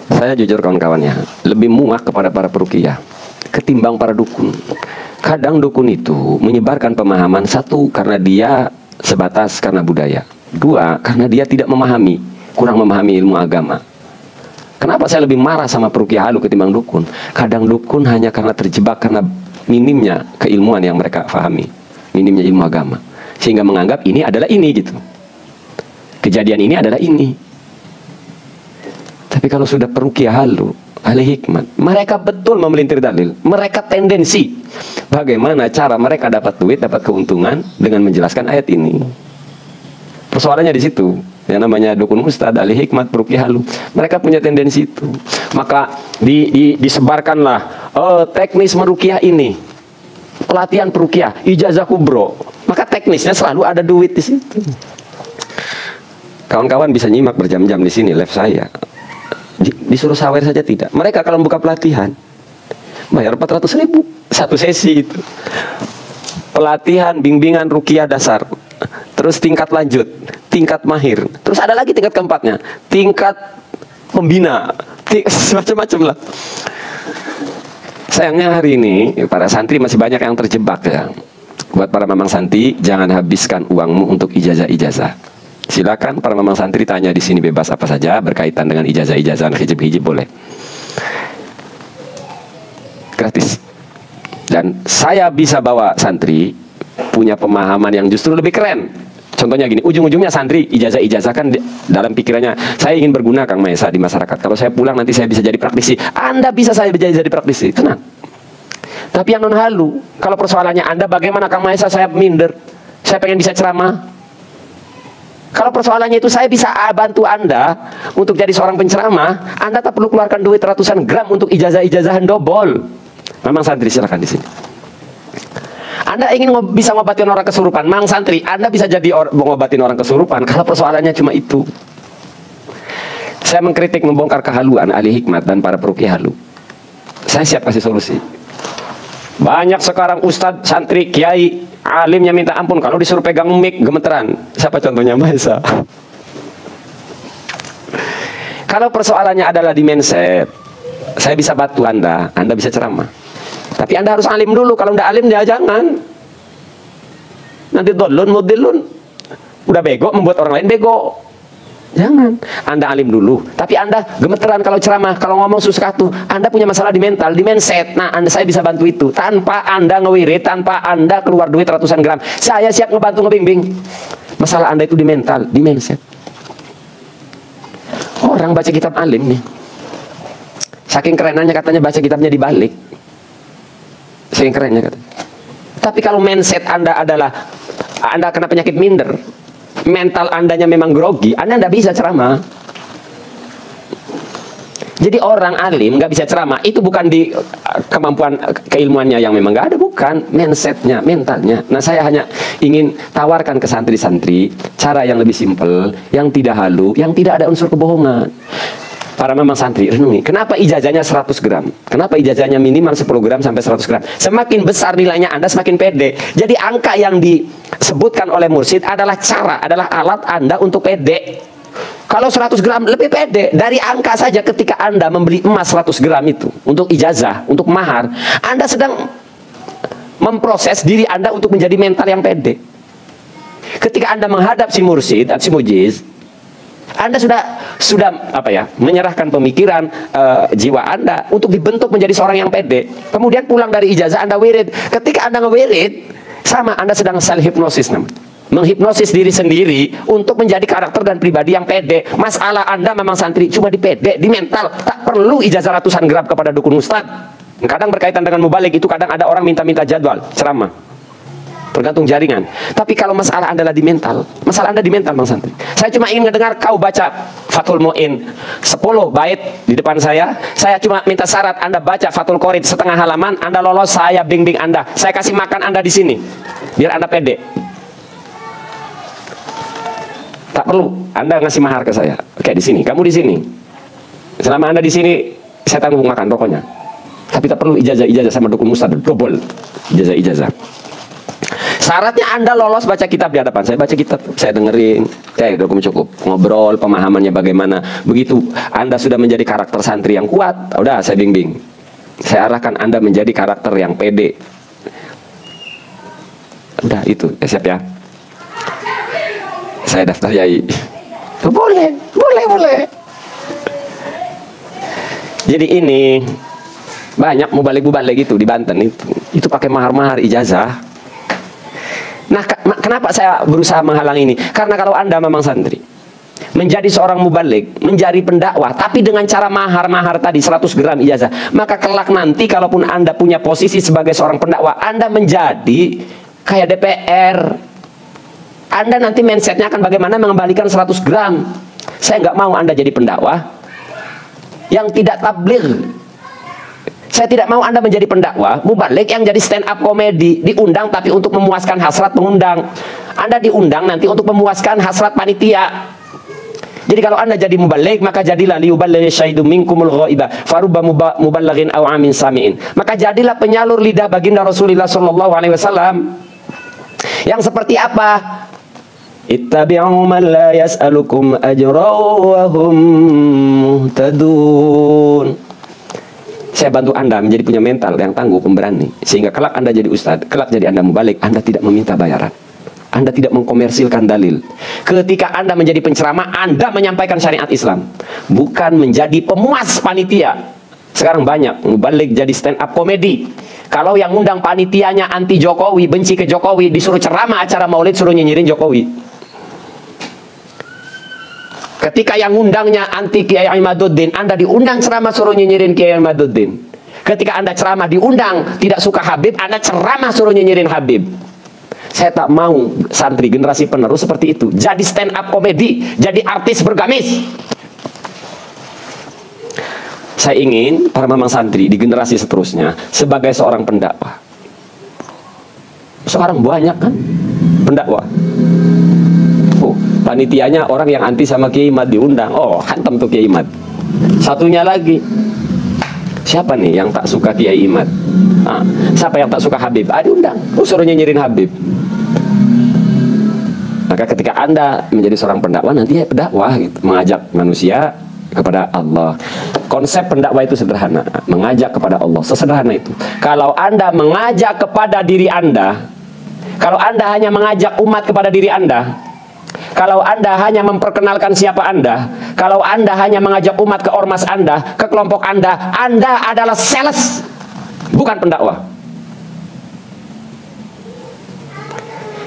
Saya jujur kawan-kawan ya, lebih muak kepada para peruqyah ketimbang para dukun. Kadang dukun itu menyebarkan pemahaman, satu karena dia sebatas karena budaya, dua karena dia tidak memahami, kurang memahami ilmu agama. Kenapa saya lebih marah sama peruqyah halu ketimbang dukun? Kadang dukun hanya karena terjebak karena minimnya keilmuan yang mereka pahami, minimnya ilmu agama, sehingga menganggap ini adalah ini gitu. Kejadian ini adalah ini. Tapi kalau sudah peruqyah halu, ahli hikmat, mereka betul memelintir dalil. Mereka tendensi bagaimana cara mereka dapat duit, dapat keuntungan dengan menjelaskan ayat ini. Persoalannya di situ. Yang namanya dukun ustad, ahli hikmat, peruqyah halu, mereka punya tendensi itu. Maka disebarkanlah teknis meruqyah ini, pelatihan peruqyah, ijazah kubro. Maka teknisnya selalu ada duit di situ. Kawan-kawan bisa nyimak berjam-jam di sini live saya. Disuruh sawer saja tidak. Mereka kalau buka pelatihan bayar 400.000 satu sesi itu. Pelatihan bimbingan ruqyah dasar, terus tingkat lanjut, tingkat mahir, terus ada lagi tingkat keempatnya, tingkat pembina, macam-macam lah. Sayangnya hari ini para santri masih banyak yang terjebak ya. Buat para mamang santri, jangan habiskan uangmu untuk ijazah-ijazah. Silakan para mamang santri tanya di sini bebas apa saja berkaitan dengan ijazah-ijazah, hijab-hijab boleh. Gratis. Dan saya bisa bawa santri punya pemahaman yang justru lebih keren. Contohnya gini, ujung-ujungnya santri ijazah-ijazah kan dalam pikirannya, saya ingin berguna Kang Maesa di masyarakat. Kalau saya pulang nanti saya bisa jadi praktisi. Anda bisa saya jadi praktisi, tenang. Tapi yang non halu, kalau persoalannya Anda bagaimana Kang Maesa, saya minder, saya pengen bisa ceramah. Kalau persoalannya itu saya bisa bantu Anda untuk jadi seorang penceramah, Anda tak perlu keluarkan duit ratusan gram untuk ijazah-ijazahan dobol. Memang santri silakan di sini. Anda ingin bisa ngobatin orang kesurupan, Mang santri, Anda bisa jadi ngobatin orang kesurupan. Kalau persoalannya cuma itu. Saya mengkritik, membongkar kehaluan ahli hikmat dan para peruqyah halu. Saya siap kasih solusi. Banyak sekarang ustadz, santri, kiai, alimnya minta ampun kalau disuruh pegang mic gemeteran. Siapa contohnya? Maesa. Kalau persoalannya adalah di mindset, saya bisa bantu Anda bisa ceramah. Tapi Anda harus alim dulu. Kalau tidak alim ya jangan. Nanti dolun, mudilun. Udah bego membuat orang lain bego. Jangan. Anda alim dulu. Tapi Anda gemeteran kalau ceramah, kalau ngomong suskatu. Anda punya masalah di mental, di mindset. Nah, saya bisa bantu itu. Tanpa Anda ngewirit, tanpa Anda keluar duit ratusan gram. Saya siap ngebantu, ngebimbing. Masalah Anda itu di mental, di mindset. Orang baca kitab alim nih. Saking kerenannya katanya baca kitabnya dibalik. Saking kerennya katanya. Tapi kalau mindset Anda adalah Anda kena penyakit minder, mental Andanya memang grogi, Anda tidak bisa ceramah. Jadi orang alim nggak bisa ceramah itu bukan di kemampuan keilmuannya yang memang nggak ada, bukan mindsetnya, mentalnya. Nah, saya hanya ingin tawarkan ke santri-santri cara yang lebih simpel, yang tidak halu, yang tidak ada unsur kebohongan. Para memang santri, renungi, kenapa ijazahnya 100 gram? Kenapa ijazahnya minimal 10 gram sampai 100 gram? Semakin besar nilainya Anda semakin pede. Jadi angka yang disebutkan oleh mursyid adalah cara, adalah alat Anda untuk pede. Kalau 100 gram lebih pede. Dari angka saja ketika Anda membeli emas 100 gram itu untuk ijazah, untuk mahar, Anda sedang memproses diri Anda untuk menjadi mental yang pede. Ketika Anda menghadap si mursyid, si mujiz, Anda sudah apa ya, menyerahkan pemikiran jiwa Anda untuk dibentuk menjadi seorang yang pede. Kemudian pulang dari ijazah Anda wirid. Ketika Anda ngewirid, sama Anda sedang self hipnosis namanya. Menghipnosis diri sendiri untuk menjadi karakter dan pribadi yang pede. Masalah Anda memang santri cuma di pede, di mental. Tak perlu ijazah ratusan gram kepada dukun ustad. Kadang berkaitan dengan mubalik itu, kadang ada orang minta-minta jadwal ceramah. Tergantung jaringan. Tapi kalau masalah Anda adalah di mental, masalah Anda di mental bang santri. Saya cuma ingin mendengar kau baca Fathul Mu'in 10 bait di depan saya. Saya cuma minta syarat Anda baca Fathul Qorid setengah halaman. Anda lolos, saya bimbing Anda. Saya kasih makan Anda di sini, biar Anda pede. Tak perlu Anda ngasih mahar ke saya. Oke, di sini, kamu di sini. Selama Anda di sini, saya tanggung makan pokoknya. Tapi tak perlu ijazah-ijazah sama dukun ustad, double ijazah-ijazah. Syaratnya Anda lolos baca kitab di hadapan saya, baca kitab, saya dengerin, saya cukup ngobrol, pemahamannya bagaimana. Begitu Anda sudah menjadi karakter santri yang kuat, udah saya bimbing. Saya arahkan Anda menjadi karakter yang pede. Udah itu, siap ya. Saya daftar yai. Boleh. Jadi ini banyak mubalik gitu di Banten itu pakai mahar-mahar ijazah. Nah, kenapa saya berusaha menghalang ini? Karena kalau Anda memang santri, menjadi seorang mubalik, menjadi pendakwah, tapi dengan cara mahar-mahar tadi 100 gram ijazah, maka kelak nanti kalaupun Anda punya posisi sebagai seorang pendakwah, Anda menjadi kayak DPR. Anda nanti mindsetnya akan bagaimana mengembalikan 100 gram. Saya nggak mau Anda jadi pendakwah yang tidak tabligh. Saya tidak mau Anda menjadi pendakwah mubalik yang jadi stand up komedi, diundang tapi untuk memuaskan hasrat pengundang. Anda diundang nanti untuk memuaskan hasrat panitia. Jadi kalau Anda jadi mubalik, maka jadilah liyuballighi syahidum minkumul ghaiba farubba muballighin aw amin samiin. Maka jadilah penyalur lidah baginda Rasulullah sallallahu alaihi wasallam. Yang seperti apa? Ittabi'u man la yas'alukum ajra wa hum muhtadun. Saya bantu Anda menjadi punya mental yang tangguh, pemberani, sehingga kelak Anda jadi ustadz, kelak jadi Anda mubalik, Anda tidak meminta bayaran, Anda tidak mengkomersilkan dalil. Ketika Anda menjadi penceramah, Anda menyampaikan syariat Islam, bukan menjadi pemuas panitia. Sekarang banyak mubalik jadi stand up komedi. Kalau yang undang panitianya anti Jokowi, benci ke Jokowi, disuruh ceramah acara maulid, suruh nyinyirin Jokowi. Ketika yang undangnya anti Kiai Imaduddin, Anda diundang ceramah suruh nyinyirin Kiai Imaduddin. Ketika Anda ceramah diundang tidak suka Habib, Anda ceramah suruh nyinyirin Habib. Saya tak mau santri generasi penerus seperti itu. Jadi stand up komedi, jadi artis bergamis. Saya ingin para mamang santri di generasi seterusnya sebagai seorang pendakwah. Sekarang banyak kan pendakwah. Panitianya orang yang anti sama Kiai Imad diundang. Oh, hantam tuh Kiai Imad. Satunya lagi, siapa nih yang tak suka Kiai Imad? Siapa yang tak suka Habib? Diundang. Suruh nyinyirin Habib. Maka ketika Anda menjadi seorang pendakwah, nanti ya pendakwah gitu, mengajak manusia kepada Allah. Konsep pendakwah itu sederhana, mengajak kepada Allah, sesederhana itu. Kalau Anda mengajak kepada diri Anda, kalau Anda hanya mengajak umat kepada diri Anda, kalau Anda hanya memperkenalkan siapa Anda, kalau Anda hanya mengajak umat ke ormas Anda, ke kelompok Anda adalah sales, bukan pendakwah.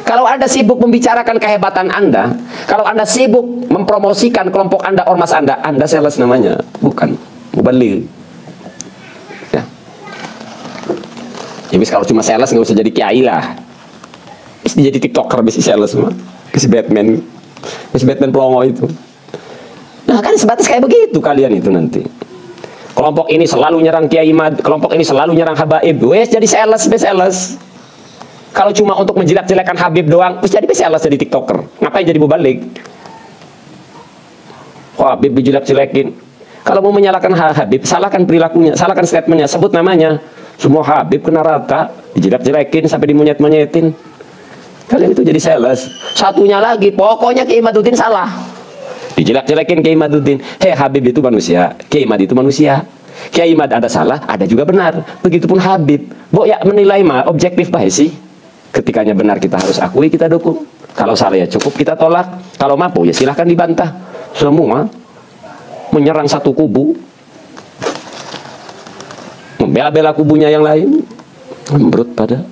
Kalau Anda sibuk membicarakan kehebatan Anda, kalau Anda sibuk mempromosikan kelompok Anda, ormas Anda sales namanya, bukan mubaligh. Ya. Ya, kalau cuma sales nggak usah jadi kiai lah. Bisa jadi tiktoker, bisa sales semua. Si Batman pelongo itu. Nah kan sebatas kayak begitu kalian itu nanti. Kelompok ini selalu nyerang Kiai Imad, kelompok ini selalu nyerang Habaib. Wes jadi sales. Kalau cuma untuk menjelek-jelekan Habib doang, terus jadi sales, jadi tiktoker. Ngapain jadi mubalik? Wah, Habib dijelek-jelekin. Kalau mau menyalahkan Habib, salahkan perilakunya, salahkan statementnya, sebut namanya. Semua Habib kena rata, dijelek-jelekin sampai dimonyet-monyetin. Kalian itu jadi sales. Satunya lagi, pokoknya Kiai Imaduddin salah, dijelek-jelekin Kiai Imaduddin. Habib itu manusia, Kiai Imad itu manusia. Kiai Imad ada salah, ada juga benar. Begitupun Habib. Ya menilai mah objektif baik sih. Ketikanya benar kita harus akui, kita dukung. Kalau salah ya cukup kita tolak. Kalau mampu ya silahkan dibantah. Semua menyerang satu kubu, membela-bela kubunya yang lain, membrut pada.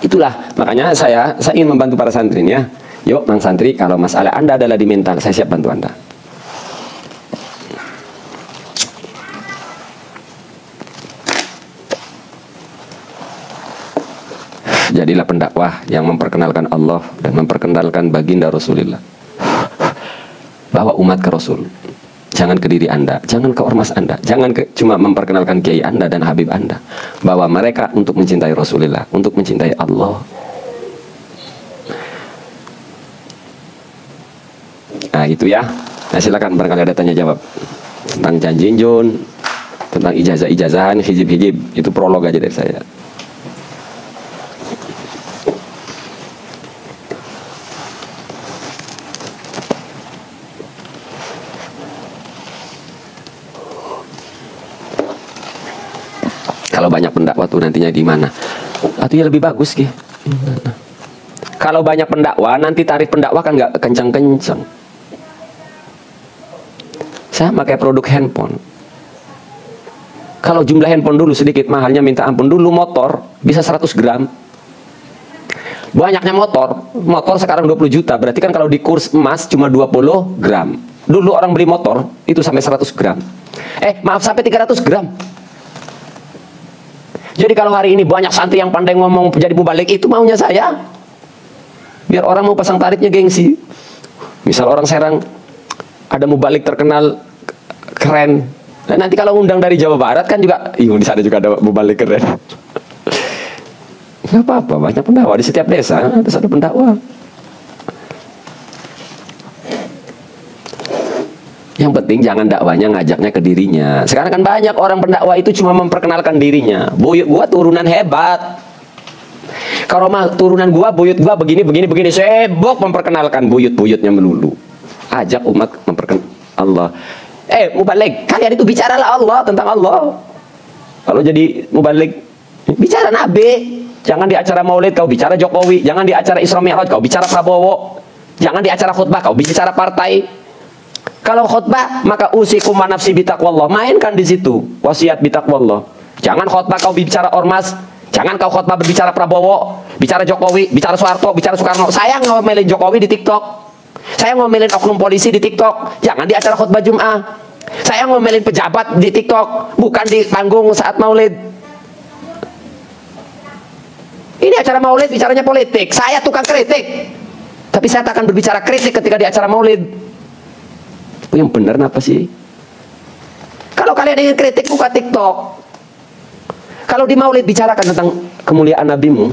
Itulah makanya saya ingin membantu para santri ya. Yuk mang santri, kalau masalah Anda adalah di mental, saya siap bantu Anda. Jadilah pendakwah yang memperkenalkan Allah dan memperkenalkan baginda Rasulullah. Bawa umat ke Rasul. Jangan ke diri Anda, jangan ke ormas Anda, jangan cuma memperkenalkan kiai Anda dan Habib Anda. Bawa mereka untuk mencintai Rasulullah, untuk mencintai Allah. Nah itu ya. Nah silakan barangkali ada tanya jawab tentang janji Jun, tentang ijazah-ijazahan, hijib-hijib. Itu prolog aja dari saya. Kalau banyak pendakwa tuh nantinya di mana? Atau ya lebih bagus gitu. Kalau banyak pendakwa, nanti tarif pendakwa kan nggak kencang-kencang. Sama kayak produk handphone. Kalau jumlah handphone dulu sedikit mahalnya minta ampun. Dulu motor bisa 100 gram. Banyaknya motor sekarang 20 juta. Berarti kan kalau di kurs emas cuma 20 gram. Dulu orang beli motor itu sampai 100 gram. Maaf, sampai 300 gram. Jadi kalau hari ini banyak santri yang pandai ngomong jadi mubalik, itu maunya saya. Biar orang mau pasang tarifnya gengsi. Misal orang Serang ada mubalik terkenal keren. Nah, nanti kalau undang dari Jawa Barat kan juga, di sana juga ada mubalik keren. Nggak apa-apa, banyak pendakwa di setiap desa, ada satu pendakwa. Yang penting jangan dakwanya ngajaknya ke dirinya. Sekarang kan banyak orang pendakwa itu cuma memperkenalkan dirinya. Buyut gua turunan hebat. Kalau mah turunan gua, buyut gua begini, sibuk memperkenalkan buyut-buyutnya melulu. Ajak umat memperkenalkan Allah. Mubalik, kalian itu bicaralah Allah, tentang Allah. Kalau jadi mubalik, bicara Nabi. Jangan di acara maulid kau bicara Jokowi. Jangan di acara Isra Mi'raj kau bicara Prabowo. Jangan di acara khutbah kau bicara partai. Kalau khutbah, maka usikum wa nafsi bitaqwallah. Mainkan di situ, wasiat bitaqwallah. Jangan khutbah kau bicara ormas. Jangan kau khutbah berbicara Prabowo, bicara Jokowi, bicara Soeharto, bicara Soekarno. Saya ngomelin Jokowi di TikTok. Saya ngomelin oknum polisi di TikTok. Jangan di acara khutbah Jum'ah. Saya ngomelin pejabat di TikTok, bukan di panggung saat maulid. Ini acara maulid bicaranya politik. Saya tukang kritik, tapi saya tak akan berbicara kritik ketika di acara maulid. Yang benar apa sih? Kalau kalian ingin kritik, buka TikTok. Kalau di maulid bicarakan tentang kemuliaan nabimu.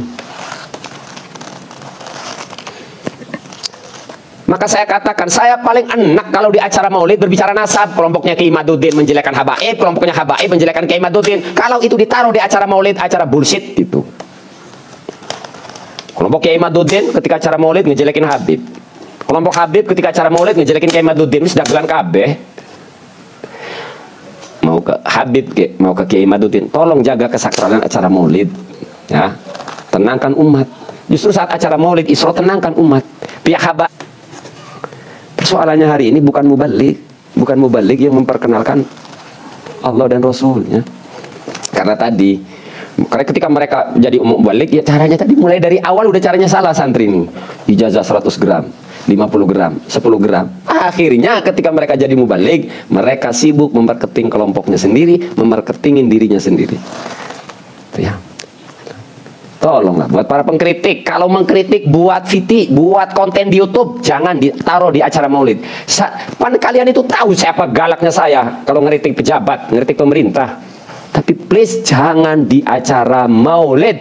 Maka saya katakan, saya paling enak kalau di acara maulid berbicara nasab. Kelompoknya Kiai Imaduddin menjelekkan Habaib, kelompoknya Habaib menjelekkan Kiai Imaduddin. Kalau itu ditaruh di acara maulid, acara bullshit itu. Kelompok Kiai Imaduddin ketika acara maulid ngejelekin Habib. Kelompok Habib ketika acara maulid ngejelekin Kiai Imaduddin. Ini sudah gelan kabeh. Mau ke Habib, mau ke Kiai Imaduddin, tolong jaga kesakralan acara maulid. Ya, tenangkan umat. Justru saat acara maulid Isra, tenangkan umat. Pihak Habib. Persoalannya hari ini bukan mubalik yang memperkenalkan Allah dan Rasulnya. Karena ketika mereka jadi mubalik, ya caranya tadi mulai dari awal udah caranya salah santri ini. Ijazah 100 gram, 50 gram, 10 gram. Akhirnya ketika mereka jadi mubalik, mereka sibuk memmarketing kelompoknya sendiri, memmarketingin dirinya sendiri. Itu ya. Tolonglah buat para pengkritik, kalau mengkritik buat buat konten di YouTube, jangan ditaruh di acara maulid. Kalian itu tahu siapa galaknya saya kalau ngeritik pejabat, ngeritik pemerintah. Tapi please jangan di acara maulid.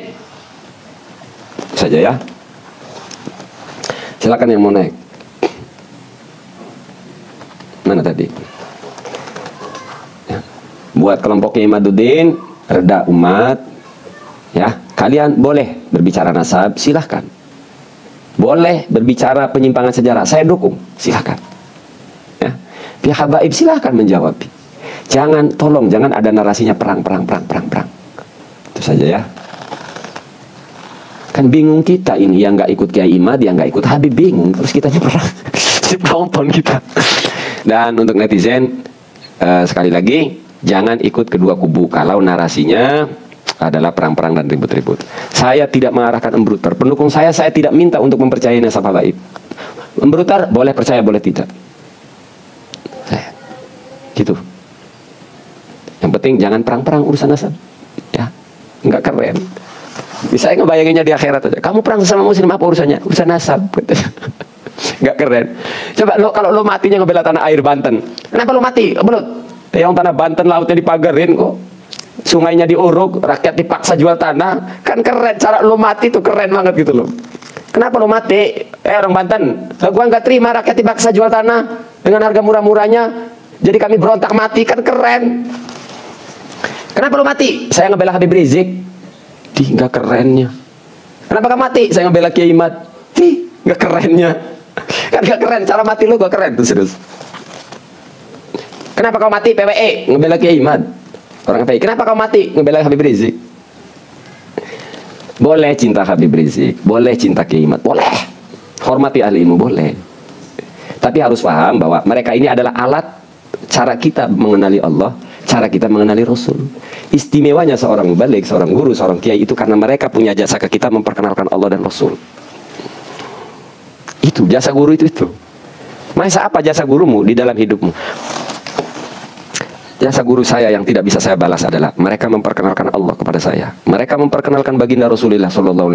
Saja ya. Silakan yang mau naik. Mana tadi? Ya. Buat kelompoknya Imaduddin, reda umat. Ya. Kalian boleh berbicara nasab, silahkan. Boleh berbicara penyimpangan sejarah, saya dukung, silahkan. Ya. Pihak Habaib silahkan menjawab. Jangan ada narasinya perang. Itu saja ya. Kan bingung kita ini, yang nggak ikut Kiai Imad, yang nggak ikut Habib, bingung. Terus kitanya perang. Si penonton kita. Dan untuk netizen, sekali lagi, jangan ikut kedua kubu kalau narasinya adalah perang-perang dan ribut-ribut. Saya tidak mengarahkan embruter. Pendukung saya tidak minta untuk mempercayai nasab Habaib. Embruter boleh percaya, boleh tidak. Saya gitu. Yang penting jangan perang-perang urusan nasab. Ya, nggak keren. Bisa ngebayanginnya di akhirat aja. Kamu perang sama muslim apa urusannya? Urusan nasab. Nggak keren. Coba kalau lo matinya ngebela tanah air Banten. Kenapa lo mati? Belut. Yang tanah Banten lautnya dipagarin kok. Sungainya diuruk, rakyat dipaksa jual tanah. Kan keren, cara lo mati tuh keren banget gitu loh. Kenapa lo mati? Orang Banten, gua nggak terima rakyat dipaksa jual tanah dengan harga murah-murahnya, jadi kami berontak mati. Kan keren. Kenapa lo mati? Saya ngebela Habib Rizik. Nggak kerennya. Kenapa gak mati? Saya ngebela Kiai Imad. Nggak kerennya. Kan nggak keren, cara mati lo gak keren tuh serius. Kenapa kau mati? PWE ngebela Kiai Imad. Orang FPI, kenapa kau mati ngebela Habib Rizik? Boleh cinta Habib Rizik, boleh cinta Kiai Imad, boleh. Hormati ahli ilmu, boleh. Tapi harus paham bahwa mereka ini adalah alat cara kita mengenali Allah, cara kita mengenali Rasul. Istimewanya seorang mubalik, seorang guru, seorang kiai itu karena mereka punya jasa ke kita memperkenalkan Allah dan Rasul. Itu jasa guru itu. Masa apa jasa gurumu di dalam hidupmu? Jasa guru saya yang tidak bisa saya balas adalah mereka memperkenalkan Allah kepada saya. Mereka memperkenalkan baginda Rasulullah SAW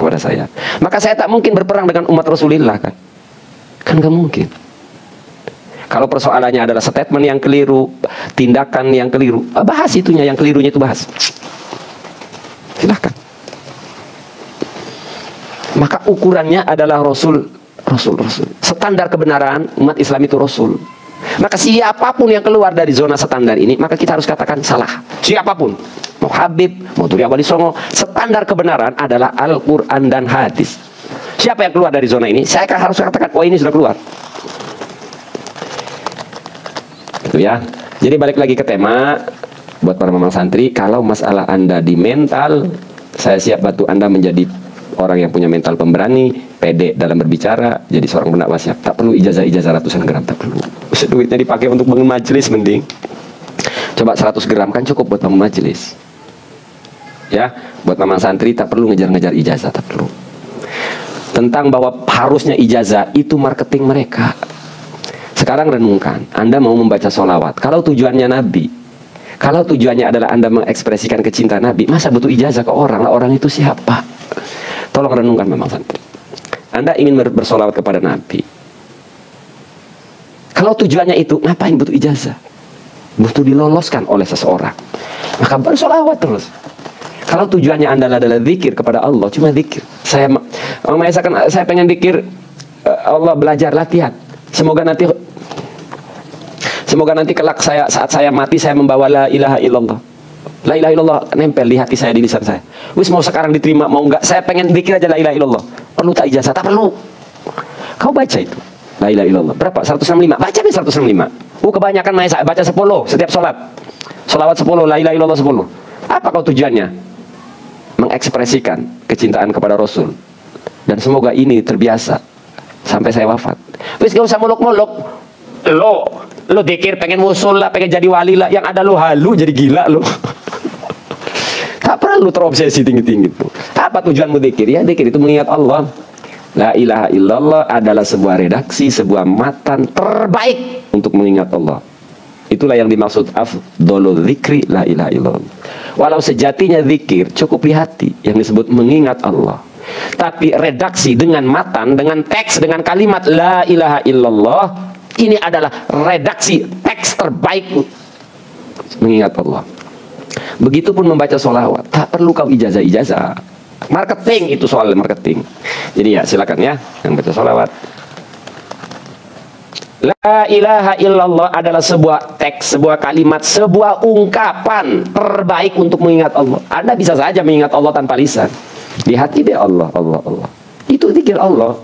kepada saya. Maka saya tak mungkin berperang dengan umat Rasulullah kan? Kan gak mungkin. Kalau persoalannya adalah statement yang keliru, tindakan yang keliru, bahas itunya, yang kelirunya itu bahas. Silahkan. Maka ukurannya adalah Rasul. Standar kebenaran umat Islam itu Rasul. Maka siapapun yang keluar dari zona standar ini, maka kita harus katakan salah. Siapapun, mau Habib, mau Turi Wali Songo, standar kebenaran adalah Al-Quran dan hadis. Siapa yang keluar dari zona ini, saya harus katakan, oh ini sudah keluar. Gitu ya. Jadi balik lagi ke tema, buat para mamang santri, kalau masalah Anda di mental, saya siap bantu Anda menjadi orang yang punya mental pemberani, pede dalam berbicara, jadi seorang pendakwah siap. Tak perlu ijazah ratusan gram, tak perlu. Bisa duitnya dipakai untuk bangun majelis mending. Coba 100 gram kan cukup buat bangun majelis. Ya, buat mamang santri tak perlu ngejar-ngejar ijazah, tak perlu. Tentang bahwa harusnya ijazah itu marketing mereka. Sekarang renungkan, Anda mau membaca sholawat, kalau tujuannya Nabi, kalau tujuannya adalah Anda mengekspresikan kecintaan Nabi, masa butuh ijazah ke orang? Lah orang itu siapa? Tolong renungkan memang santri. Anda ingin bersolawat kepada Nabi, kalau tujuannya itu, ngapain butuh ijazah? Butuh diloloskan oleh seseorang, maka bersolawat terus. Kalau tujuannya Anda adalah zikir kepada Allah, cuma zikir. Saya pengen zikir Allah, belajar, latihan. Semoga nanti kelak saat saya mati, saya membawa la ilaha illallah. La ilaha illallah nempel di hati saya, di lisan saya. Wis mau sekarang diterima, mau enggak, saya pengen zikir aja la ilaha illallah. Perlu tak ijazah? Tak perlu. Kau baca itu la ilaha illallah. Berapa? 165. Baca 165. Kebanyakan saya baca 10 setiap sholat. Sholawat 10, la ilaha illallah 10. Apa kau tujuannya? Mengekspresikan kecintaan kepada Rasul. Dan semoga ini terbiasa sampai saya wafat. Wis gak usah muluk-muluk. Lo dikir pengen musul lah, pengen jadi wali lah, yang ada lo halu jadi gila lo. Tak perlu terobsesi tinggi-tinggi itu. Apa tujuanmu dikir? Ya dikir itu mengingat Allah. La ilaha illallah adalah sebuah redaksi, sebuah matan terbaik untuk mengingat Allah. Itulah yang dimaksud afdholul dzikri la ilaha illallah. Walau sejatinya zikir cukup di hati, yang disebut mengingat Allah. Tapi redaksi dengan matan, dengan teks, dengan kalimat la ilaha illallah, ini adalah redaksi teks terbaik mengingat Allah. Begitupun membaca sholawat, tak perlu kau ijazah. Marketing itu, soal marketing. Jadi ya silakan ya yang baca sholawat. La ilaha illallah adalah sebuah teks, sebuah kalimat, sebuah ungkapan terbaik untuk mengingat Allah. Anda bisa saja mengingat Allah tanpa lisan. Di hati dia Allah. Itu zikir Allah.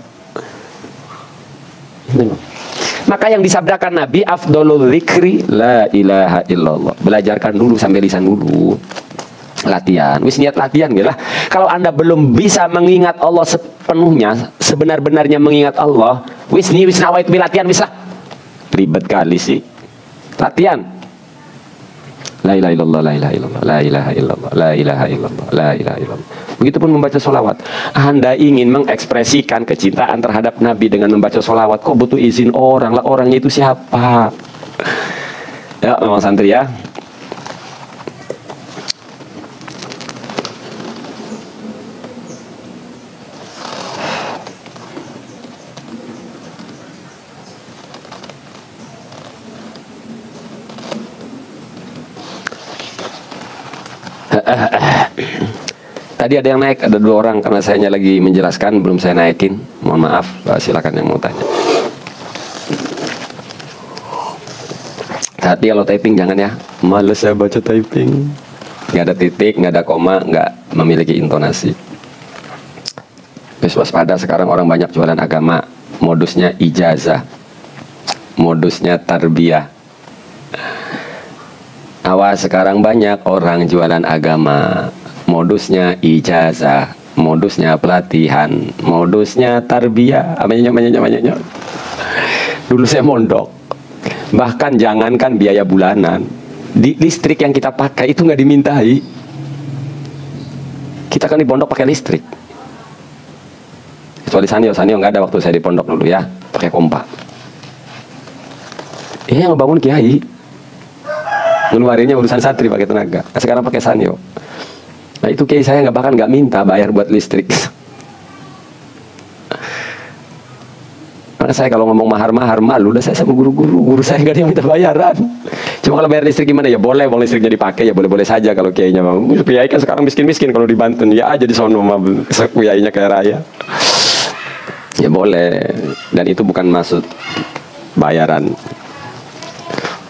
Maka yang disabdakan Nabi, afdholul dzikri la ilaha illallah. Belajarkan dulu sampai lisan dulu. Latihan. Wis niat latihan gitu lah. Kalau Anda belum bisa mengingat Allah sepenuhnya, sebenar-benarnya mengingat Allah, wis nawait latihan wis lah. Ribet kali sih. Latihan. La ilaha illallah, la ilaha illallah, la ilaha illallah, la ilaha illallah, la ilaha illallah. Begitupun membaca sholawat. Anda ingin mengekspresikan kecintaan terhadap Nabi dengan membaca sholawat, kok butuh izin orang lah? Orangnya itu siapa? Ya, memang santri ya. Tadi ada yang naik, ada 2 orang, karena saya lagi menjelaskan, belum saya naikin. Mohon maaf, silakan yang mau tanya. Hati kalau typing jangan ya, males saya baca typing. Nggak ada titik, nggak ada koma, nggak memiliki intonasi. Waspada, sekarang orang banyak jualan agama, modusnya ijazah, modusnya tarbiyah. Awas, sekarang banyak orang jualan agama. Modusnya ijazah, modusnya pelatihan, modusnya tarbiyah. Namanya. Dulu saya mondok, bahkan jangankan biaya bulanan, di listrik yang kita pakai itu nggak dimintai. Kita kan di pondok pakai listrik. Kecuali Sanyo nggak ada waktu saya di pondok dulu ya, pakai kompa. Yang ngebangun kiai, ngeluarinnya urusan santri pakai tenaga. Nah, sekarang pakai Sanyo. Nah itu kiai saya bahkan nggak minta bayar buat listrik. Karena saya kalau ngomong mahar-mahar malu, udah saya sama guru saya nggak ada yang minta bayaran. Cuma kalau bayar listrik gimana ya boleh, mau listriknya dipakai ya boleh-boleh saja kalau kiainya mau. Kiai kan sekarang miskin-miskin kalau di Banten ya aja di sono mah kiainya kayak raya. Ya boleh, dan itu bukan maksud bayaran.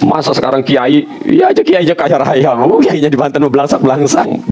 Masa sekarang kiai, ya aja kiai aja kaya raya, mau kiainya di Banten mau belangsang